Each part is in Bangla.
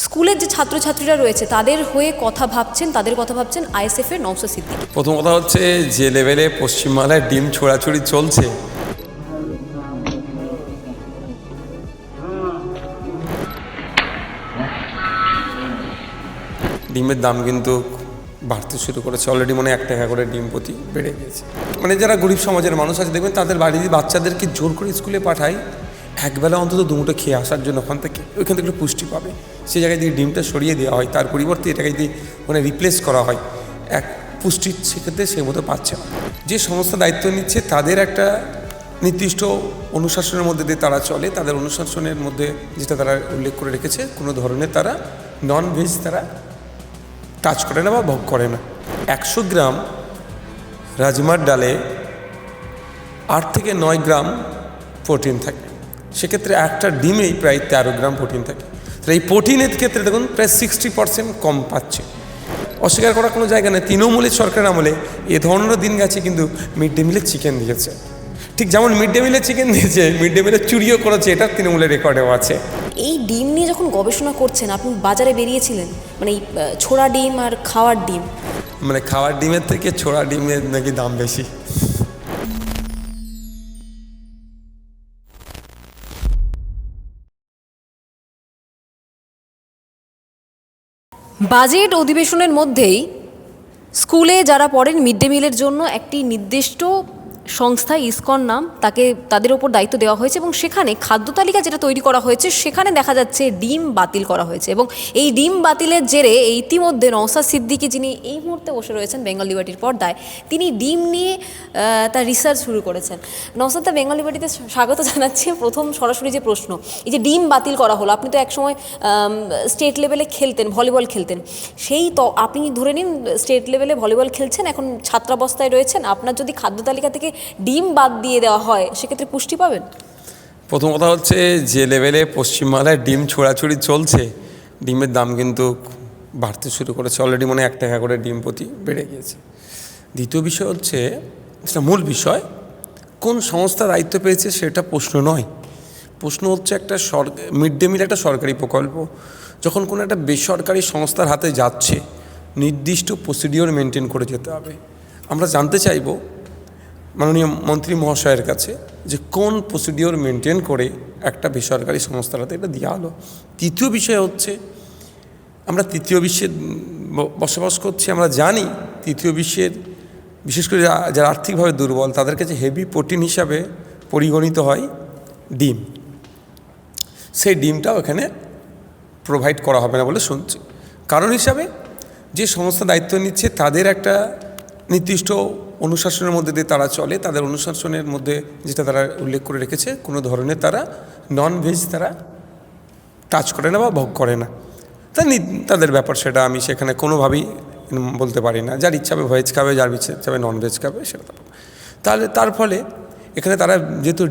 স্কুলের যে ছাত্রছাত্রীরা রয়েছে তাদের হয়ে কথা ভাবছেন আইএসএফ এর নওশাদ সিদ্দিকী। প্রথম কথা হচ্ছে যে লেভেলে পশ্চিমবাংলায় ডিম ছোড়াছুড়ি চলছে, ডিমের দাম কিন্তু বাড়তে শুরু করেছে। অলরেডি মনে হয় 1 টাকা করে ডিম প্রতি বেড়ে গিয়েছে। মানে যারা গরিব সমাজের মানুষ আছে দেখবেন তাদের বাড়ির বাচ্চাদেরকে জোর করে স্কুলে পাঠায় একবেলা অন্তত দুমুঠো খেয়ে আসার জন্য ওইখান থেকে একটু পুষ্টি পাবে। সেই জায়গায় দিয়ে ডিমটা সরিয়ে দেওয়া হয়, তার পরিবর্তে এটাকে দিয়ে মানে রিপ্লেস করা হয়, এক পুষ্টি সেক্ষেত্রে সে মতো পাচ্ছে না। যে সংস্থা দায়িত্ব নিচ্ছে তাদের একটা নির্দিষ্ট অনুশাসনের মধ্যে দিয়ে তারা চলে। তাদের অনুশাসনের মধ্যে যেটা তারা উল্লেখ করে রেখেছে, কোনো ধরনের তারা নন ভেজ তারা টাচ করে না বা ভোগ করে না। 100 গ্রাম রাজমার ডালে 8 থেকে 9 গ্রাম প্রোটিন থাকে। সেক্ষেত্রে একটা ডিমেই প্রায় 13 গ্রাম প্রোটিন থাকে। তাহলে এই প্রোটিনের ক্ষেত্রে দেখুন প্রায় 60% কম পাচ্ছে। অস্বীকার করার কোনো জায়গা নেই। তৃণমূলের সরকারের আমলে এ ধরনেরও দিন গেছে, কিন্তু মিড ডে মিলে চিকেন দিয়েছে। ঠিক যেমন মিড ডে মিলে চিকেন দিয়েছে, মিড ডে মিলে চুরিও করেছে, এটা তৃণমূলের রেকর্ডেও আছে। এই ডিম নিয়ে যখন গবেষণা করছেন, আপনি বাজারে বেরিয়েছিলেন, মানে এই ছোড়া ডিম আর খাওয়ার ডিম, মানে খাওয়ার ডিমের থেকে ছোড়া ডিমের নাকি দাম বেশি। বাজেট অধিবেশনের মধ্যেই স্কুলে যারা পড়েন মিড ডে মিলের জন্য একটি নির্দিষ্ট সংস্থা ইসকন নাম, তাদের ওপর দায়িত্ব দেওয়া হয়েছে এবং সেখানে খাদ্য তালিকা যেটা তৈরি করা হয়েছে সেখানে দেখা যাচ্ছে ডিম বাতিল করা হয়েছে। এবং এই ডিম বাতিলের জেরে ইতিমধ্যে নওশাদ সিদ্দিকী, যিনি এই মুহূর্তে বসে রয়েছেন বেঙ্গল লিবার্টির পর্দায়, তিনি ডিম নিয়ে তার রিসার্চ শুরু করেছেন। নওশাদ দা, বেঙ্গল লিবার্টিতে স্বাগত জানাচ্ছি। প্রথম সরাসরি যে প্রশ্ন, এই যে ডিম বাতিল করা হলো, আপনি তো একসময় স্টেট লেভেলে খেলতেন, ভলিবল খেলতেন, সেই তো আপনি ধরে নিন স্টেট লেভেলে ভলিবল খেলছেন, এখন ছাত্রাবস্থায় রয়েছেন, আপনার যদি খাদ্য তালিকা থেকে ডিম বাদ দিয়ে দেওয়া হয় সেক্ষেত্রে পুষ্টি পাবেন? প্রথম কথা হচ্ছে যে লেভেলে পশ্চিমবাংলায় ডিম ছোড়াছুড়ি চলছে, ডিমের দাম কিন্তু বাড়তে শুরু করেছে। অলরেডি মনে হয় 1 টাকা করে ডিম প্রতি বেড়ে গিয়েছে। দ্বিতীয় বিষয় হচ্ছে, সেটা মূল বিষয়, কোন সংস্থা দায়িত্ব পেয়েছে সেটা প্রশ্ন নয়। প্রশ্ন হচ্ছে একটা মিড ডে মিল একটা সরকারি প্রকল্প। যখন কোনো একটা বেসরকারি সংস্থার হাতে যাচ্ছে, নির্দিষ্ট প্রসিডিওর মেনটেন করে যেতে হবে। আমরা জানতে চাইব মাননীয় মন্ত্রী মহাশয়ের কাছে যে কোন প্রসিডিওর মেনটেন করে একটা বেসরকারি সংস্থার হাতে এটা দেওয়া হলো। তৃতীয় বিষয় হচ্ছে, আমরা তৃতীয় বিশ্বে বসবাস করছি, আমরা জানি তৃতীয় বিশ্বের বিশেষ করে যারা আর্থিকভাবে দুর্বল তাদের কাছে হেভি প্রোটিন হিসাবে পরিগণিত হয় ডিম। সেই ডিমটাও এখানে প্রোভাইড করা হবে না বলে শুনছি। কারণ হিসাবে যে সংস্থা দায়িত্ব নিচ্ছে তাদের একটা নির্দিষ্ট অনুশাসনের মধ্যে দিয়ে তারা চলে। তাদের অনুশাসনের মধ্যে যেটা তারা উল্লেখ করে রেখেছে, কোনো ধরনের তারা নন ভেজ তারা টাচ করে না বা ভোগ করে না। তাদের ব্যাপার, সেটা আমি সেখানে কোনোভাবেই বলতে পারি না। যার ইচ্ছা হবে ভেজ খাবে, যার ইচ্ছা হবে নন ভেজ খাবে, সেটা তাহলে তার ফলে এখানে তারা যেহেতু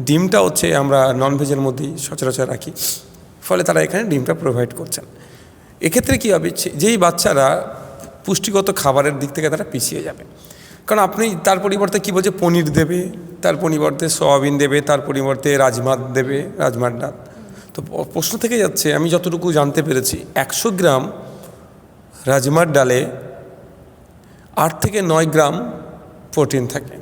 ডিমটা হচ্ছে আমরা নন ভেজের মধ্যেই সচরাচর রাখি, ফলে তারা এখানে ডিমটা প্রোভাইড করছেন। এক্ষেত্রে কী হবে, যেই বাচ্চারা পুষ্টিগত খাবারের দিক থেকে তারা পিছিয়ে যাবে। কারণ আপনি তার পরিবর্তে কী বলছে, পনির দেবে, তার পরিবর্তে সয়াবিন দেবে, তার পরিবর্তে রাজমার দেবে, রাজমার ডাল। তো প্রশ্ন থেকে যাচ্ছে, আমি যতটুকু জানতে পেরেছি 100 গ্রাম রাজমার ডালে 8 থেকে 9 গ্রাম প্রোটিন থাকে।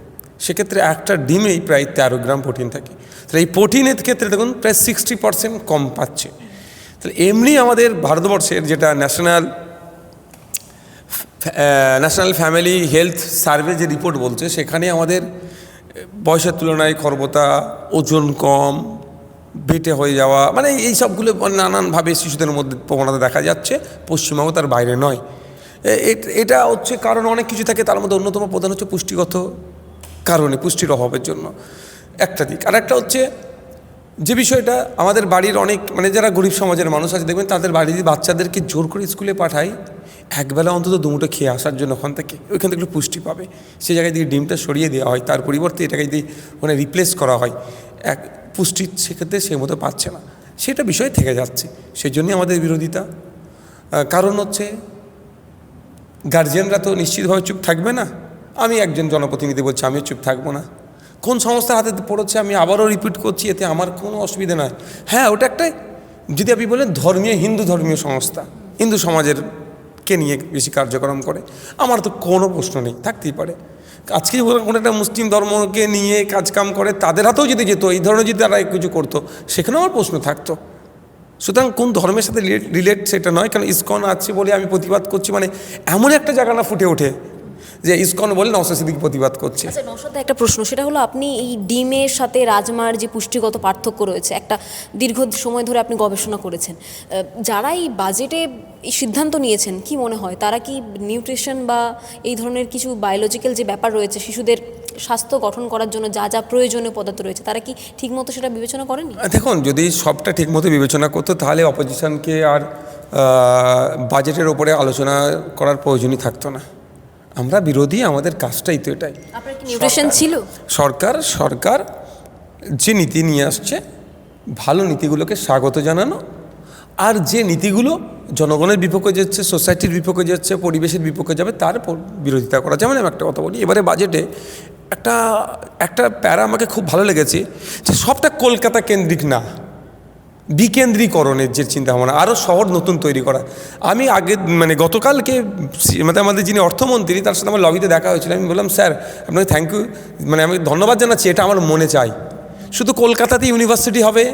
সেক্ষেত্রে একটা ডিমেই প্রায় 13 গ্রাম প্রোটিন থাকে। তাহলে এই প্রোটিনের ক্ষেত্রে দেখুন প্রায় 60% কম পাচ্ছে। তাহলে এমনি আমাদের ভারতবর্ষের যেটা ন্যাশনাল ফ্যামিলি হেলথ সার্ভে যে রিপোর্ট বলছে, সেখানে আমাদের বয়সের তুলনায় খর্বতা, ওজন কম, বেটে হয়ে যাওয়া, মানে এই সবগুলো নানানভাবে শিশুদের মধ্যে প্রবণতা দেখা যাচ্ছে। পশ্চিমবঙ্গ তার বাইরে নয়। এটা হচ্ছে কারণ অনেক কিছু থাকে, তার মধ্যে অন্যতম প্রধান হচ্ছে পুষ্টিগত কারণে, পুষ্টির অভাবের জন্য একটা দিক। আর একটা হচ্ছে যে বিষয়টা, আমাদের বাড়ির অনেক যারা গরিব সমাজের মানুষ আছে দেখবেন তাদের বাড়ির বাচ্চাদেরকে জোর করে স্কুলে পাঠায় একবেলা অন্তত দুমুঠো খেয়ে আসার জন্য ওইখান থেকে একটু পুষ্টি পাবে। সেই জায়গায় দিয়ে ডিমটা সরিয়ে দেওয়া হয়, তার পরিবর্তে এটাকে দিয়ে রিপ্লেস করা হয়, এক পুষ্টি সেক্ষেত্রে সে মতো পাচ্ছে না, সেটা বিষয় থেকে যাচ্ছে। সেই জন্যই আমাদের বিরোধিতা। কারণ হচ্ছে গার্জিয়ানরা তো নিশ্চিতভাবে চুপ থাকবে না। আমি একজন জনপ্রতিনিধি বলছি, আমিও চুপ থাকবো না। কোন সংস্থার হাতে পড়েছে আমি আবারও রিপিট করছি, এতে আমার কোনো অসুবিধা নয়। হ্যাঁ, ওটা একটা যদি আপনি বলেন হিন্দু ধর্মীয় সংস্থা, হিন্দু সমাজের কে নিয়ে বেশি কার্যক্রম করে, আমার তো কোনো প্রশ্ন নেই, থাকতেই পারে। আজকে কোনো একটা মুসলিম ধর্মকে নিয়ে কাজকাম করে, তাদের হাতেও যদি যেত, এই ধরনের যদি তারা কিছু করতো, সেখানেও আমার প্রশ্ন থাকতো। সুতরাং কোন ধর্মের সাথে রিলেট সেটা নয়, কারণ ইসকন আছে বলে আমি প্রতিবাদ করছি, মানে এমন একটা জায়গা না ফুটে ওঠে যে ইসকন বলে নওশাদ সিদ্দিকী প্রতিবাদ করছে। আচ্ছা, নওশাদদা, একটা প্রশ্ন, সেটা হলো আপনি এই ডিমের সাথে রাজমার যে পুষ্টিগত পার্থক্য রয়েছে, একটা দীর্ঘ সময় ধরে আপনি গবেষণা করেছেন, যারা এই বাজেটে এই সিদ্ধান্ত নিয়েছেন, কি মনে হয় তারা কি নিউট্রিশন বা এই ধরনের কিছু বায়োলজিক্যাল যে ব্যাপার রয়েছে, শিশুদের স্বাস্থ্য গঠন করার জন্য যা যা প্রয়োজনীয় পদার্থ রয়েছে, তারা কি ঠিকমতো সেটা বিবেচনা করেনি? দেখুন, যদি সবটা ঠিকমতো বিবেচনা করতো তাহলে অপোজিশনকে আর বাজেটের ওপরে আলোচনা করার প্রয়োজনই থাকতো না। আমরা বিরোধী, আমাদের কাজটাই তো এটাই। আপনার কি নিউট্রিশন ছিল? সরকার যে নীতি নিয়ে আসছে, ভালো নীতিগুলোকে স্বাগত জানানো, আর যে নীতিগুলো জনগণের বিপক্ষে যাচ্ছে, সোসাইটির বিপক্ষে যাচ্ছে, পরিবেশের বিপক্ষে যাবে, তার বিরোধিতা করা। যেমন আমি একটা কথা বলি, এবারে বাজেটে একটা প্যারা আমাকে খুব ভালো লেগেছে, যে সবটা কলকাতা কেন্দ্রিক না, বিকেন্দ্রীকরণের যে চিন্তা ভাবনা, আরও শহর নতুন তৈরি করা। আমি গতকালকে আমাদের যিনি অর্থমন্ত্রী, তার সাথে আমার লবিতে দেখা হয়েছিল। আমি বললাম, স্যার আপনাকে থ্যাংক ইউ, আমি ধন্যবাদ জানাচ্ছি, এটা আমার মনে চাই। শুধু কলকাতাতে ইউনিভার্সিটি হবে,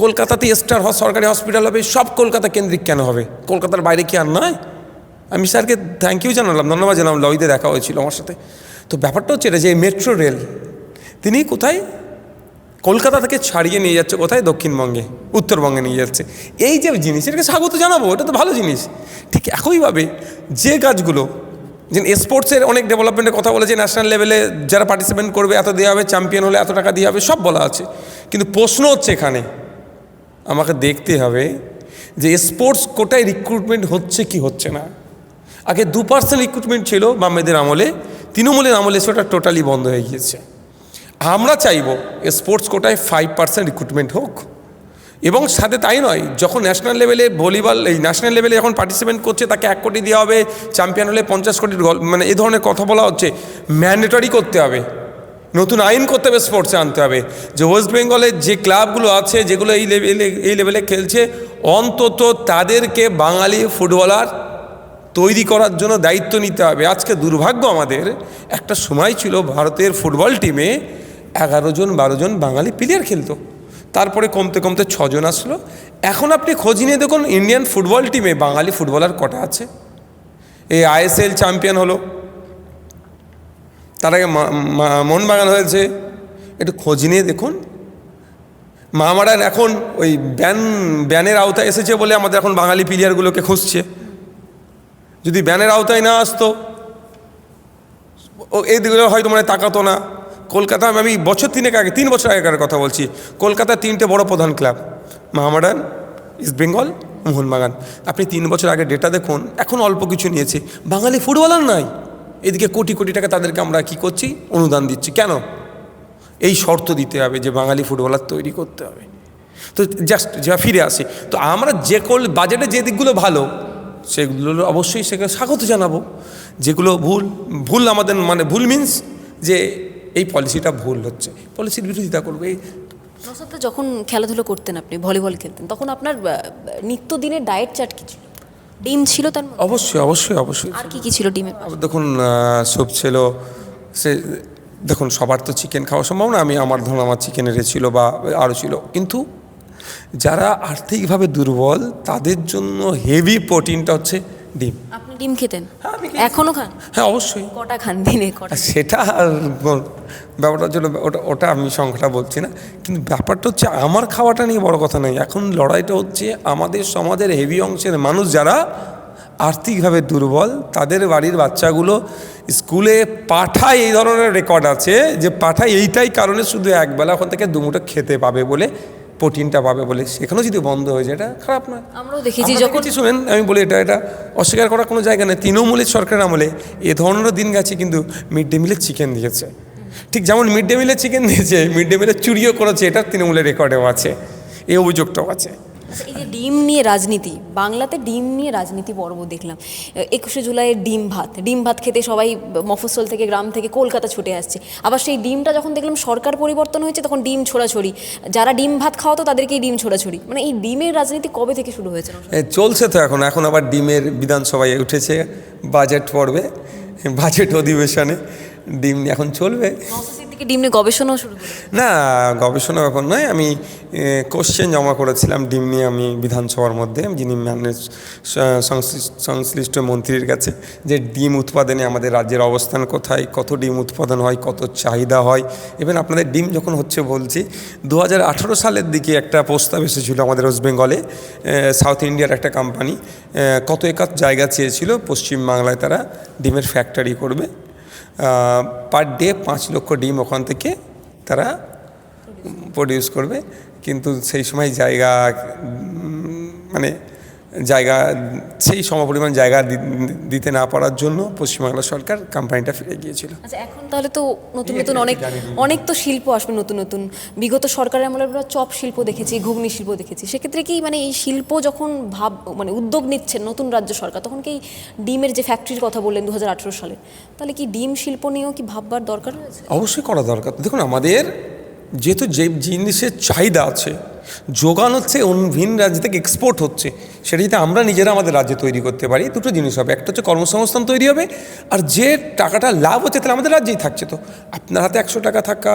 কলকাতাতে স্টার সরকারি হসপিটাল হবে, সব কলকাতা কেন্দ্রিক কেন হবে? কলকাতার বাইরে কি আর নয়? আমি স্যারকে থ্যাংক ইউ জানালাম, ধন্যবাদ জানালাম, লবিতে দেখা হয়েছিল আমার সাথে। তো ব্যাপারটা হচ্ছে এটা, যে মেট্রো রেল তিনি কোথায় কলকাতা থেকে ছাড়িয়ে নিয়ে যাচ্ছে, কোথায় দক্ষিণবঙ্গে, উত্তরবঙ্গে নিয়ে যাচ্ছে। এই যে জিনিস, এটাকে স্বাগত জানাবো, এটা তো ভালো জিনিস। ঠিক একইভাবে যে কাজগুলো, যে স্পোর্টসের অনেক ডেভেলপমেন্টের কথা বলেছে, ন্যাশনাল লেভেলে যারা পার্টিসিপেট করবে এত দেওয়া হবে, চ্যাম্পিয়ন হলে এত টাকা দেওয়া হবে, সব বলা আছে। কিন্তু প্রশ্ন হচ্ছে এখানে আমাকে দেখতে হবে যে স্পোর্টস কোটায় রিক্রুটমেন্ট হচ্ছে কি হচ্ছে না। আগে 2% রিক্রুটমেন্ট ছিল বামেদের আমলে, তৃণমূলের আমলে সেটা টোটালি বন্ধ হয়ে গিয়েছে। আমরা চাইব স্পোর্টস কোটায় 5% রিক্রুটমেন্ট হোক, এবং সাথে তাই নয়, যখন ন্যাশনাল লেভেলে ভলিবল, এই ন্যাশনাল লেভেলে যখন পার্টিসিপেট করছে তাকে 1 কোটি দেওয়া হবে, চ্যাম্পিয়ন হলে 50 কোটির এই ধরনের কথা বলা হচ্ছে। ম্যান্ডেটরি করতে হবে, নতুন আইন করতে হবে, স্পোর্টসে আনতে হবে, যে ওয়েস্ট বেঙ্গলের যে ক্লাবগুলো আছে যেগুলো এই লেভেলে খেলছে, অন্তত তাদেরকে বাঙালি ফুটবলার তৈরি করার জন্য দায়িত্ব নিতে হবে। আজকে দুর্ভাগ্য, আমাদের একটা সময় ছিল ভারতের ফুটবল টিমে 11 জন 12 জন বাঙালি প্লেয়ার খেলতো, তারপরে কমতে কমতে 6 জন আসলো। এখন আপনি খোঁজ নিয়ে দেখুন ইন্ডিয়ান ফুটবল টিমে বাঙালি ফুটবলার কটা আছে? এই ISL চ্যাম্পিয়ন হলো, তার আগে মোহনবাগান হয়েছে, একটু খোঁজ নিয়ে দেখুন। মামারান এখন ওই ব্যানের আওতায় এসেছে বলে আমাদের এখন বাঙালি প্লেয়ারগুলোকে খুঁজছে। যদি ব্যানের আওতায় না আসতো, এই দিকগুলো হয়তো তাকাতো না। কলকাতা, আমি 3 বছর আগেকার কথা বলছি, কলকাতার 3টে বড় প্রধান ক্লাব, মোহামেডান, ইস্ট বেঙ্গল, মোহনবাগান। আপনি 3 বছর আগে ডেটা দেখুন, এখন অল্প কিছু নিয়েছে, বাঙালি ফুটবলার নাই। এদিকে কোটি কোটি টাকা তাদেরকে আমরা কি করছি, অনুদান দিচ্ছি। কেন? এই শর্ত দিতে হবে যে বাঙালি ফুটবলার তৈরি করতে হবে। তো জাস্ট যা ফিরে আসি, তো আমরা বাজেটে যে দিকগুলো ভালো সেগুলো অবশ্যই সেখানে স্বাগত জানাবো। যেগুলো ভুল আমাদের ভুল মিন্স যে এই পলিসিটা ভুল হচ্ছে, পলিসির বিরোধিতা করবে। নওশাদদা, যখন খেলাধুলো করতেন, আপনি ভলিবল খেলতেন, তখন আপনার নিত্যদিনের ডায়েট চার্ট কি ছিল? ডিম ছিল তার মধ্যে? অবশ্যই। আর কি ছিল ডিমে? দেখুন, স্যুপ ছিল, দেখুন সবার তো চিকেন খাওয়া সম্ভব না, আমার চিকেনের ছিল বা আরও ছিল, কিন্তু যারা আর্থিকভাবে দুর্বল তাদের জন্য হেভি প্রোটিনটা হচ্ছে ডিম। আপনি ডিম খেতেন? হ্যাঁ, আমি এখনো খান? হ্যাঁ, অবশ্যই। কটা খান দিনে? কটা? সেটা ব্যাপারটার জন্য ওটা আমি সংখ্যাটা বলছি না, কিন্তু ব্যাপারটা হচ্ছে আমার খাওয়াটা নিয়ে বড় কথা নয়। এখন লড়াইটা হচ্ছে আমাদের সমাজের হেভি অংশের মানুষ যারা আর্থিকভাবে দুর্বল, তাদের বাড়ির বাচ্চাগুলো স্কুলে পাঠায়, এই ধরনের রেকর্ড আছে যে পাঠায় এইটাই কারণে, শুধু একবেলা ওখান থেকে 2 মুঠো খেতে পাবে বলে, প্রোটিনটা পাবে বলে। সেখানেও যদি বন্ধ হয়ে যায়, এটা খারাপ নয়। আমরাও দেখেছি, যখন শুনেন আমি বলি, এটা অস্বীকার করার কোনো জায়গা নেই। তৃণমূলের সরকারের আমলে এ ধরনেরও দিন গেছে, কিন্তু মিড ডে মিলের চিকেন দিয়েছে। ঠিক যেমন মিড ডে মিলের চিকেন দিয়েছে, মিড ডে মিলের চুরিও করেছে, এটা তৃণমূলের রেকর্ডেও আছে, এই অভিযোগটাও আছে। এই যে ডিম নিয়ে রাজনীতি, বাংলাতে ডিম নিয়ে রাজনীতি পর্ব দেখলাম। 21শে জুলাইয়ের ডিম ভাত খেতে সবাই মফস্বল থেকে, গ্রাম থেকে কলকাতা ছুটে আসছে। আবার সেই ডিমটা যখন দেখলাম সরকার পরিবর্তন হয়েছে, তখন ডিম ছোড়াছড়ি, যারা ডিম ভাত খাওয়াতো তাদেরকেই ডিম ছোড়াছড়ি। মানে এই ডিমের রাজনীতি কবে থেকে শুরু হয়েছে? চলছে তো এখন আবার ডিমের বিধানসভায় উঠেছে বাজেট পর্বে, বাজেট অধিবেশনে ডিম নিয়ে এখন চলবে। ডিম নিয়ে গবেষণাও শুরু করে? না, গবেষণা ব্যাপার নয়, আমি কোশ্চেন জমা করেছিলাম ডিম নিয়ে আমি বিধানসভার মধ্যে, যিনি মাননীয় সংশ্লিষ্ট মন্ত্রীর কাছে, যে ডিম উৎপাদনে আমাদের রাজ্যের অবস্থান কোথায়, কত ডিম উৎপাদন হয়, কত চাহিদা হয়। ইভেন আপনাদের ডিম যখন হচ্ছে বলছি, 2018 সালের দিকে একটা প্রস্তাব এসেছিলো আমাদের ওয়েস্ট বেঙ্গলে, সাউথ ইন্ডিয়ার একটা কোম্পানি কত একর জায়গা চেয়েছিল, পশ্চিমবাংলায় তারা ডিমের ফ্যাক্টরি করবে, পার ডে 5 লক্ষ ডিম ওখান থেকে তারা প্রডিউস করবে। কিন্তু সেই সময় জায়গা সেই সমপরিমাণ জায়গা দিতে না পারার জন্য পশ্চিমবাংলা সরকার কোম্পানিটা ফিরে গিয়েছিল। আচ্ছা, এখন তাহলে তো নতুন অনেক তো শিল্প আসবে নতুন। বিগত সরকারের আমলে আমরা চপ শিল্প দেখেছি, ঘুগনি শিল্প দেখেছি। সেক্ষেত্রে কি মানে এই শিল্প যখন উদ্যোগ নিচ্ছেন নতুন রাজ্য সরকার, তখন কি ডিমের যে ফ্যাক্টরির কথা বললেন 2018 সালে, তাহলে কি ডিম শিল্প নিয়েও কি ভাববার দরকার রয়েছে? অবশ্যই করা দরকার। দেখুন, আমাদের যেহেতু যে জিনিসের চাহিদা আছে, যোগান হচ্ছে ভিন রাজ্য থেকে এক্সপোর্ট হচ্ছে, সেটা যদি আমরা নিজেরা আমাদের রাজ্যে তৈরি করতে পারি, দুটো জিনিস হবে। একটা হচ্ছে কর্মসংস্থান তৈরি হবে, আর যে টাকাটা লাভ হচ্ছে তাহলে আমাদের রাজ্যেই থাকছে। তো আপনার হাতে 100 টাকা থাকা,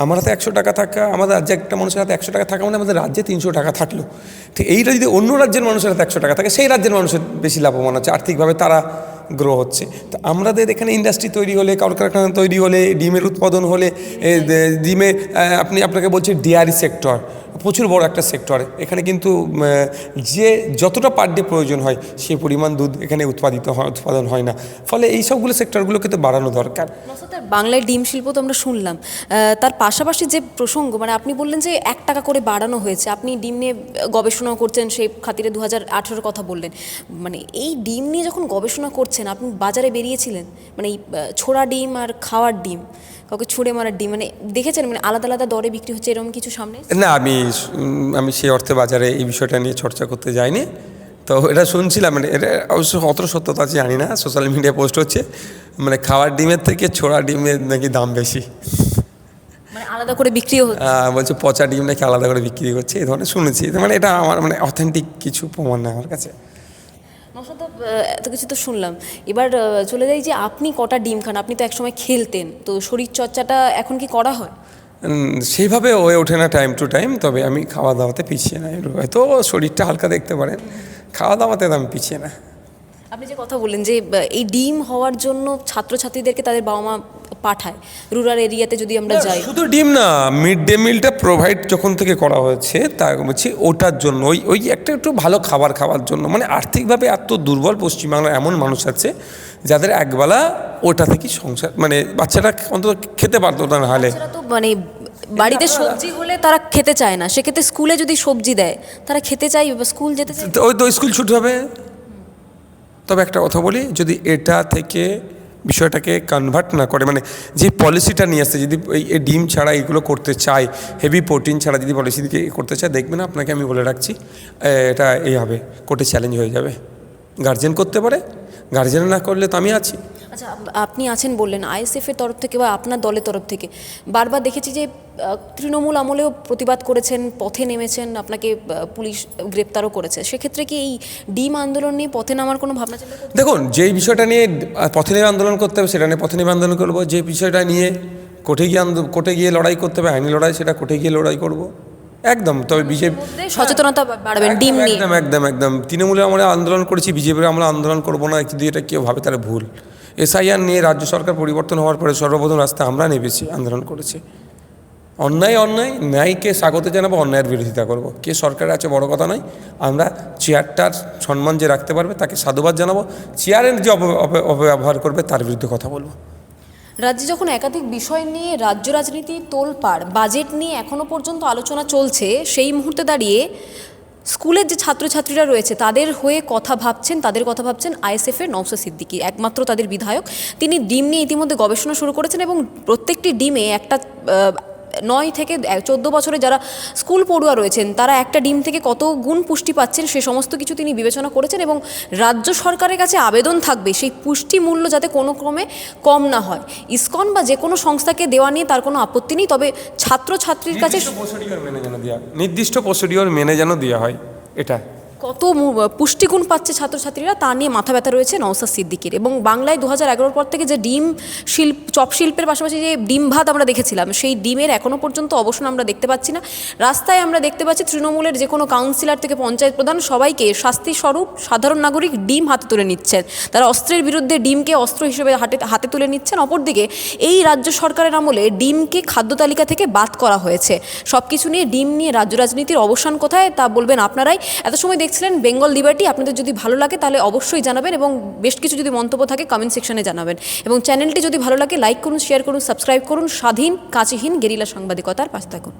আমার হাতে 100 টাকা থাকা, আমাদের রাজ্যে একটা মানুষের হাতে 100 টাকা থাকা মানে আমাদের রাজ্যে 300 টাকা থাকলো। ঠিক এইটা যদি অন্য রাজ্যের মানুষের হাতে 100 টাকা থাকে, সেই রাজ্যের মানুষের বেশি লাভবান হচ্ছে, আর্থিকভাবে তারা গ্রো হচ্ছে। তো আমাদের এখানে ইন্ডাস্ট্রি তৈরি হলে, কলকারখানা তৈরি হলে, ডিমের উৎপাদন হলে, ডিমে আপনাকে বলছি ডেয়ারি সেক্টর প্রচুর বড় একটা সেক্টর। এখানে কিন্তু যে যতটা পার ডে প্রয়োজন হয় সেই পরিমাণ দুধ এখানে উৎপাদন হয় না। ফলে এই সবগুলো সেক্টরগুলোকে তো বাড়ানো দরকার। বাংলায় ডিম শিল্প তো আমরা শুনলাম, তার পাশাপাশি যে প্রসঙ্গ, মানে আপনি বললেন যে 1 টাকা করে বাড়ানো হয়েছে, আপনি ডিম নিয়ে গবেষণাও করছেন, সেই খাতিরে 2018 কথা বললেন। মানে এই ডিম নিয়ে যখন গবেষণা করছেন, আপনি বাজারে বেরিয়েছিলেন, মানে এই ছোড়া ডিম আর খাওয়ার ডিম, কাউকে ছুঁড়ে মারার ডিম, মানে দেখেছেন মানে আলাদা আলাদা দরে বিক্রি হচ্ছে, এরকম কিছু সামনে? না, আমি সেই অর্থে বাজারে এই বিষয়টা নিয়ে চর্চা করতে যাইনি। তো এটা শুনছিলাম, মানে এটা অবশ্য অত সত্যতা আছে জানি না, সোশ্যাল মিডিয়ায় পোস্ট হচ্ছে মানে খাওয়ার ডিমের থেকে ছোড়া ডিমের নাকি দাম বেশি, মানে আলাদা করে বিক্রিও হচ্ছে। বলছে পচা ডিম নাকি আলাদা করে বিক্রি করছে, এই ধরনের শুনেছি। মানে এটা আমার অথেন্টিক কিছু প্রমাণ নেই আমার কাছে। এত কিছু তো শুনলাম, এবার চলে যাই যে আপনি কটা ডিম খান? আপনি তো একসময় খেলতেন, তো শরীর চর্চাটা এখন কি করা হয়? সেইভাবে হয়ে ওঠে না টাইম টু টাইম, তবে আমি খাওয়া দাওয়াতে পিছিয়ে না। হয়তো শরীরটা হালকা দেখতে পারেন, খাওয়া দাওয়াতে আমি পিছিয়ে না। আপনি যে কথা বললেন যে এই ডিম হওয়ার জন্য ছাত্রছাত্রীদেরকে তাদের বাবা মা পাঠায় রুরাল এরিয়াতে, যদি আমরা যাই। শুধু ডিম না, মিড ডে মিলটা প্রোভাইড যখন থেকে করা হয়েছে তা বলছি ওটার জন্য, ওই একটু ভালো খাবার খাওয়ার জন্য। মানে আর্থিকভাবে এত দুর্বল পশ্চিমবাংলার এমন মানুষ আছে যাদের একবেলা ওটা থেকেই সংসার, মানে বাচ্চারা অন্তত খেতে পারতো না। হলে তো মানে বাড়িতে সবজি হলে তারা খেতে চায় না, সেক্ষেত্রে স্কুলে যদি সবজি দেয় তারা খেতে চায়, স্কুল যেতে চায়, ওই তো স্কুল ছুটি হবে। তবে একটা কথা বলি, যদি এটা থেকে বিষয়টাকে কনভার্ট না করে, মানে যে পলিসিটা নিয়ে আসছে, যদি এই ডিম ছাড়া এইগুলো করতে চায়, হেভি প্রোটিন ছাড়া যদি পলিসি দিকে করতে চায়, দেখবে না, আপনাকে আমি বলে রাখছি, এটা এই হবে, কোর্টে চ্যালেঞ্জ হয়ে যাবে। গার্জেন করতে পারে, গার্জেন না করলে তো আমি আছি। আচ্ছা, আপনি আছেন বললেন, আইএসএফের তরফ থেকে বা আপনার দলের তরফ থেকে বারবার দেখেছি যে তৃণমূল আমলেও প্রতিবাদ করেছেন, পথে নেমেছেন, আপনাকে পুলিশ গ্রেপ্তারও করেছে। সেক্ষেত্রে কি এই ডিম আন্দোলন নিয়ে পথে নামার কোনো ভাবনা চিন্তা? দেখুন, যেই বিষয়টা নিয়ে পথে নেমে আন্দোলন করতে হবে সেটা নিয়ে পথে নেমে আন্দোলন করবো। যে বিষয়টা নিয়ে কোর্টে গিয়ে লড়াই করতে হবে, আইনি লড়াই, সেটা কোর্টে গিয়ে লড়াই করবো একদম। তবে বিজেপি সচেতনতা বাড়বেন ডিম নিয়ে। একদম তৃণমূলে আমরা আন্দোলন করেছি, বিজেপির আমরা আন্দোলন করবো না, যদি এটা কেউ ভাবে তাহলে ভুল। এসআইআর নিয়ে রাজ্য সরকার পরিবর্তন হওয়ার পরে সর্বপ্রথম রাস্তায় আমরা নেমেছি, আন্দোলন করেছি। অন্যায় ন্যায়কে স্বাগত জানাবো, অন্যায়ের বিরোধিতা করব। কে সরকারে আছে বড় কথা নয়, আমরা চেয়ারটার সম্মান যে রাখতে পারবে তাকে সাধুবাদ জানাবো, চেয়ারের যে অপব্যবহার করবে তার বিরুদ্ধে কথা বলবো। রাজ্যে যখন একাধিক বিষয় নিয়ে রাজ্য রাজনীতি তোলপাড়, বাজেট নিয়ে এখনও পর্যন্ত আলোচনা চলছে, সেই মুহূর্তে দাঁড়িয়ে স্কুলের যে ছাত্রছাত্রীরা রয়েছে তাদের হয়ে কথা ভাবছেন আইএসএফের নওশাদ সিদ্দিকী, একমাত্র তাদের বিধায়ক। তিনি ডিম নিয়ে ইতিমধ্যে গবেষণা শুরু করেছেন এবং প্রত্যেকটি ডিমে একটা 9 থেকে 14 বছরে যারা স্কুল পড়ুয়া রয়েছেন তারা একটা ডিম থেকে কত গুণ পুষ্টি পাচ্ছেন সে সমস্ত কিছু তিনি বিবেচনা করেছেন এবং রাজ্য সরকারের কাছে আবেদন থাকবে সেই পুষ্টি মূল্য যাতে কোনো ক্রমে কম না হয়। ইসকন বা যে কোনো সংস্থাকে দেওয়া নিয়ে তার কোনো আপত্তি নেই, তবে ছাত্রছাত্রীর কাছে নির্দিষ্ট প্রসিডিওর মেনে যেন দেওয়া হয়, এটা কত পুষ্টিগুণ পাচ্ছে ছাত্রছাত্রীরা তা নিয়ে মাথা ব্যথা রয়েছে নওশাদ সিদ্দিকীর। এবং বাংলায় 2011 পর থেকে যে ডিম চপ শিল্পের পাশাপাশি যে ডিম ভাত আমরা দেখেছিলাম সেই ডিমের এখনও পর্যন্ত অবসান আমরা দেখতে পাচ্ছি না। রাস্তায় আমরা দেখতে পাচ্ছি তৃণমূলের যে কোনো কাউন্সিলর থেকে পঞ্চায়েত প্রধান সবাইকে শাস্তিস্বরূপ সাধারণ নাগরিক ডিম হাতে তুলে নিচ্ছেন, তারা অস্ত্রের বিরুদ্ধে ডিমকে অস্ত্র হিসেবে হাতে তুলে নিচ্ছেন। অপরদিকে এই রাজ্য সরকারের আমলে ডিমকে খাদ্য তালিকা থেকে বাদ করা হয়েছে। সব কিছু নিয়ে ডিম নিয়ে রাজ্য রাজনীতির অবসান কোথায় তা বলবেন আপনারাই। এত সময় দেখছিলেন বেঙ্গল লিবার্টি, আপনাদের যদি ভালো লাগে তাহলে অবশ্যই জানাবেন এবং বেশ কিছু যদি মন্তব্য থাকে কমেন্ট সেকশনে জানাবেন এবং চ্যানেলটি যদি ভালো লাগে লাইক করুন, শেয়ার করুন, সাবস্ক্রাইব করুন। স্বাধীন কাঁচিহীন গেরিলা সাংবাদিকতার পাশে থাকুন।